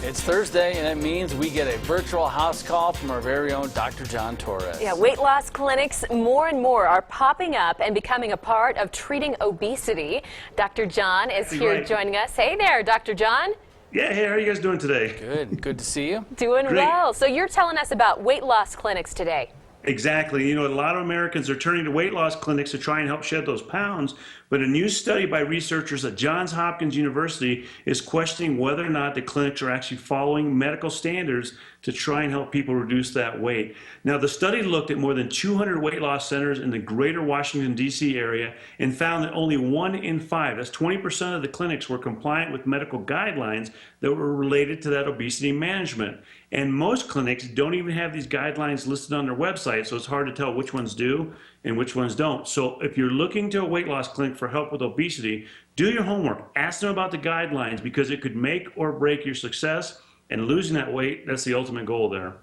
It's Thursday, and it means we get a virtual house call from our very own Dr. John Torres. Yeah, weight loss clinics more and more are popping up and becoming a part of treating obesity. Dr. John is here joining us. Hey there, Dr. John. Yeah, hey, how are you guys doing today? Good to see you. Doing Great. well. So you're telling us about weight loss clinics today. Exactly. You know, a lot of Americans are turning to weight loss clinics to try and help shed those pounds, but a new study by researchers at Johns Hopkins University is questioning whether or not the clinics are actually following medical standards to try and help people reduce that weight. Now, the study looked at more than 200 weight loss centers in the greater Washington, D.C. area and found that only 1 in 5, that's 20% of the clinics, were compliant with medical guidelines that were related to that obesity management. And most clinics don't even have these guidelines listed on their website, so it's hard to tell which ones do and which ones don't. So if you're looking to a weight loss clinic for help with obesity, do your homework. Ask them about the guidelines because it could make or break your success. And losing that weight, that's the ultimate goal there.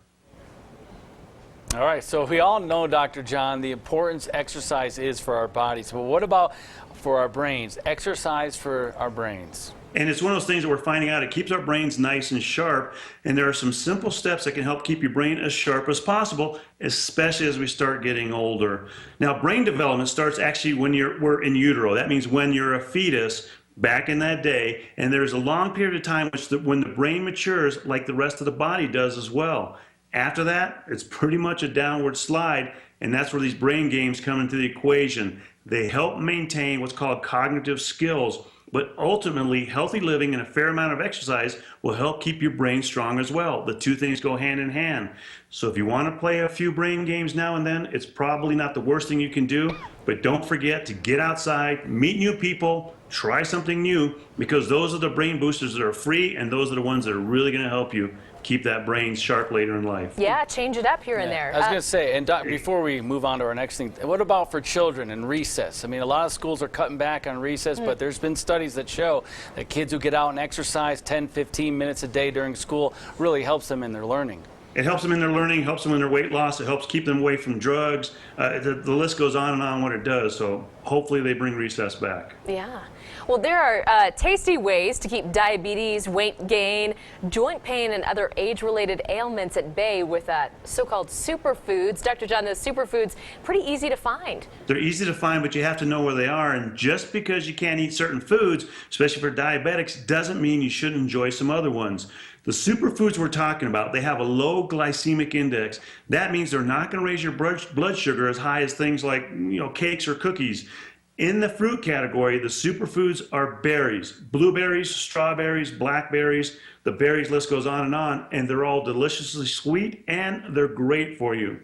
All right, so we all know, Dr. John, the importance exercise is for our bodies. But what about for our brains? Exercise for our brains. And it's one of those things that we're finding out. It keeps our brains nice and sharp. And there are some simple steps that can help keep your brain as sharp as possible, especially as we start getting older. Now, brain development starts actually when we're in utero. That means when you're a fetus, back in that day, and there's a long period of time when the brain matures like the rest of the body does as well. After that, it's pretty much a downward slide, and that's where these brain games come into the equation. They help maintain what's called cognitive skills, but ultimately, healthy living and a fair amount of exercise will help keep your brain strong as well. The two things go hand in hand. So if you want to play a few brain games now and then, it's probably not the worst thing you can do, but don't forget to get outside, meet new people, try something new, because those are the brain boosters that are free, and those are the ones that are really going to help you keep that brain sharp later in life. Yeah, change it up here and there. I was going to say, and Doc, before we move on to our next thing, what about for children and recess? I mean, a lot of schools are cutting back on recess, but there's been studies that show that kids who get out and exercise 10, 15 minutes a day during school really helps them in their learning. It helps them in their learning, helps them in their weight loss, it helps keep them away from drugs. The list goes on and on what it does, so hopefully they bring recess back. Yeah. Well, there are tasty ways to keep diabetes, weight gain, joint pain, and other age-related ailments at bay with so-called superfoods. Dr. John, those superfoods, pretty easy to find. They're easy to find, but you have to know where they are, and just because you can't eat certain foods, especially for diabetics, doesn't mean you shouldn't enjoy some other ones. The superfoods we're talking about, they have a low glycemic index. That means they're not going to raise your blood sugar as high as things like, cakes or cookies. In the fruit category, the superfoods are berries, blueberries, strawberries, blackberries. The berries list goes on, and they're all deliciously sweet, and they're great for you.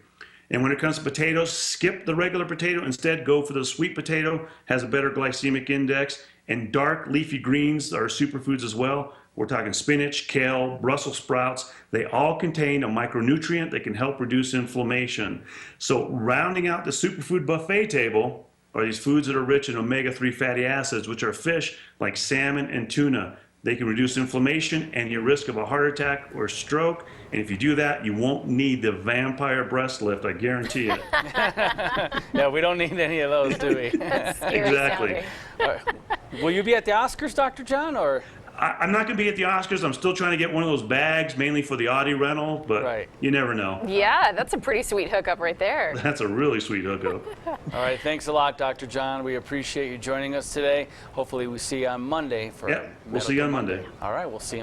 And when it comes to potatoes, skip the regular potato. Instead, go for the sweet potato, has a better glycemic index. And dark leafy greens are superfoods as well. We're talking spinach, kale, Brussels sprouts. They all contain a micronutrient that can help reduce inflammation. So rounding out the superfood buffet table are these foods that are rich in omega-3 fatty acids, which are fish like salmon and tuna. They can reduce inflammation and your risk of a heart attack or stroke. And if you do that, you won't need the vampire breast lift, I guarantee it. Yeah, we don't need any of those, do we? Exactly. Will you be at the Oscars, Dr. John, or? I'm not going to be at the Oscars. I'm still trying to get one of those bags, mainly for the Audi rental, but you never know. Yeah, that's a pretty sweet hookup right there. That's a really sweet hookup. All right, thanks a lot, Dr. John. We appreciate you joining us today. Hopefully we see you on Monday. We'll see you on Monday. All right, we'll see you.